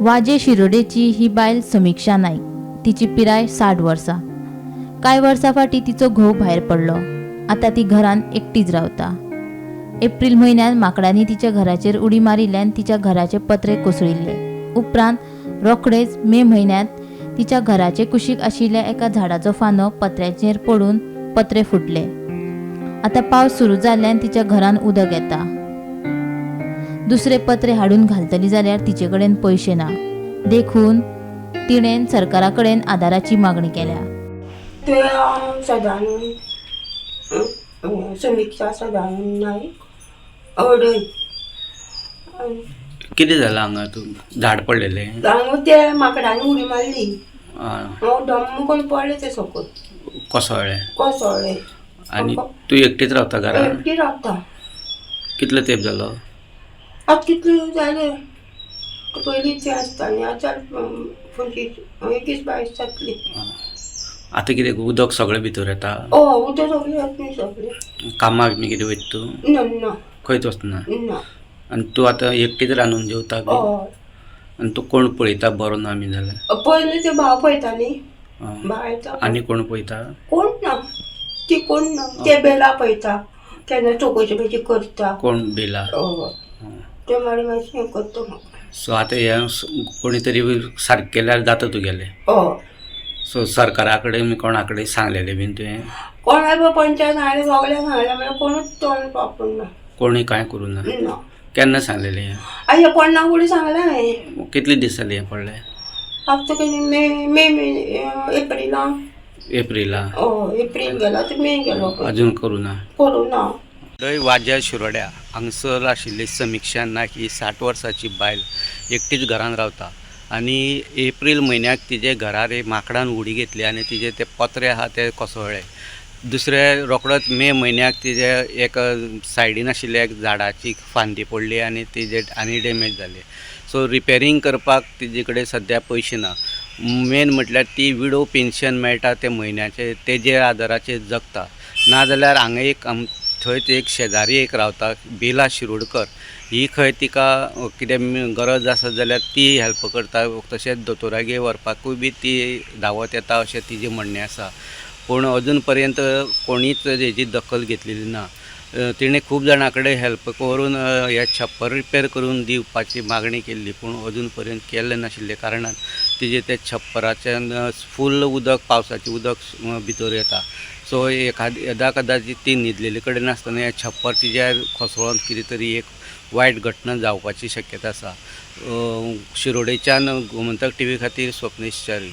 वाजे शिरोडेची ही बायल समीक्षा नाईक. तिची पिराय 60 वर्सां. कांय वर्सां फाटीं तिचो घोव भायर पडलो. आतां ती घरान एकटीच रावता. एप्रील म्हयन्यात माकडांनी तिच्या घराचेर उडी मारिल्ल्यान तिच्या घराचे पत्रे कोसळिल्ले. उपरांत रोखडेच मे म्हयन्यात तिच्या घराचे कुशीक आशिल्ल्या एका झाडाचो फांदो पत्र्याचेर पडून पत्रे फुटले. आतां पावस सुरू जाल्ल्यान तिच्या घरान उदक येता. दुसरे पत्रे हाडून घालतली जाल्यार तिचे कडेन पयशे ना. देखून तिणेन सरकारा कडेन आदाराची मागणी केल्या. समीक्षा सदानंद नाईक हळडय. कितें जालें हांगा तूं झाड पडलेलें? हांगा ते माकडांनी उडी मारली. आं. हांव डम्म करून पडले ते सकयल कोसळ्ळे. आनी तूं एकटीच रावता घरा? एकटी रावता. कितलो तेंप जालो? आतां कितले जाले पयलींचे आसताली. आतां फुडली 21-22 जातली. आतां कितें उदक सगळें भितर येता? उदक सगळें येता. सगळें कामाक बी कितें वयता तूं? ना खंयच वचना? ना. आनी तूं आतां एकटीच रांदून जेवता बी? आनी तूं कोण पळयता बरो ना बी जाल्यार? पयलीं ते भाव पळयताली. बायता आनी कोण पळयता? कोण ना. ती कोण ना. ते बेला पळयता. केन्ना चवकशी बिची करता. कोण बेला? ते मागीर मातशें हें करता म्हाका. सो आतां हें कोणी तरी सारकें केल्यार जाता तुगेलें? सो सरकारा कडेन बी कोणा कडेन सांगलेलें बीन तुवें? कोणा पंचायत हांवें सगळ्यांक सांगलें म्हळ्यार कोणूच तोंड वापरून ना. कोणी कांय करूं ना? केन्ना सांगलेलें हें? हे पडना फुडें सांगलें हांवें. कितले दीस जाले हें पडलें? आतां कितें मे एप्रिलाक. एप्रिला? एप्रील गेलो तर मे गेलो. अजून करूं ना? करूं ना. वाज्या शिरोड्या हांगसर आशिल्ली समीक्षा नायक ही 60 वर्सांची बायल एकटीच घरान रावता. आनी एप्रील म्हयन्याक तिजे घरार माकडान उडी घेतली आनी तिजे ते पत्रे आहा ते कोसळ्ळे. दुसरे रोखडोच मे म्हयन्याक तिजे एक सायडीन आशिल्ल्या एक झाडाची फांदी पडली आनी तिजे आनी डॅमेज जाले. सो रिपेरींग करपाक तिजे कडेन सद्या पयशे ना. मेन म्हटल्यार ती विडो पेन्शन मेळटा ते म्हयन्याचे तेजे आदाराचेर जगता. नाजाल्यार हांगा एक थंयच एक शेजारी एक रावता बेला शिरोडकर. ही खंय तिका कितें गरज आसा जाल्यार ती हेल्प करता. तशेंच दोतोरागेर व्हरपाकूय बी ती धांवत येता अशें तिजें म्हणणें आसा. पूण अजून पर्यंत कोणीच हेजी दखल घेतलेली ना. तिणें खूब जाणां कडेन हेल्प करून हे छप्पर रिपेर करून दिवपाची मागणी केल्ली पूण अजून पर्यंत केल्लें नाशिल्ले कारणान तिजे ते छप्पराच्यान फूल उदक पावसाचें उदक भितर येता. सो येदा कदाचित ती न्हिदलेले कडेन आसतना हें छप्पर तिज्यार कोसळोन कितें तरी एक वायट घटना जावपाची शक्यता आसा. शिरोडेच्यान गोमंतक TV खातीर स्वप्नेश च्यारी.